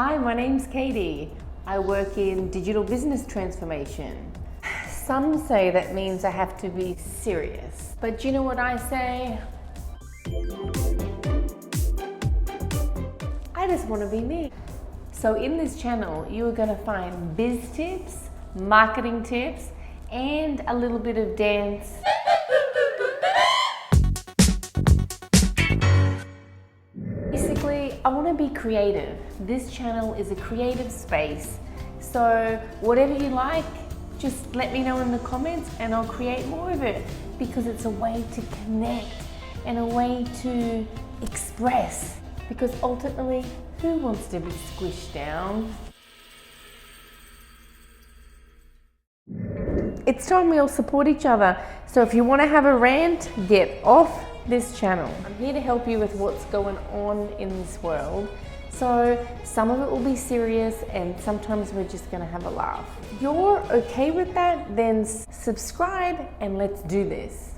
Hi, my name's Katie. I work in digital business transformation. Some say that means I have to be serious, but you know what I say? I just want to be me. So in this channel, you are going to find biz tips, marketing tips, and a little bit of dance. Basically, I want to be creative. This channel is a creative space. So whatever you like, just let me know in the comments and I'll create more of it, because it's a way to connect and a way to express. Because ultimately, who wants to be squished down? It's time we all support each other. So if you want to have a rant, get off this channel. I'm here to help you with what's going on in this world. So some of it will be serious and sometimes we're just going to have a laugh. If you're okay with that, then subscribe and let's do this.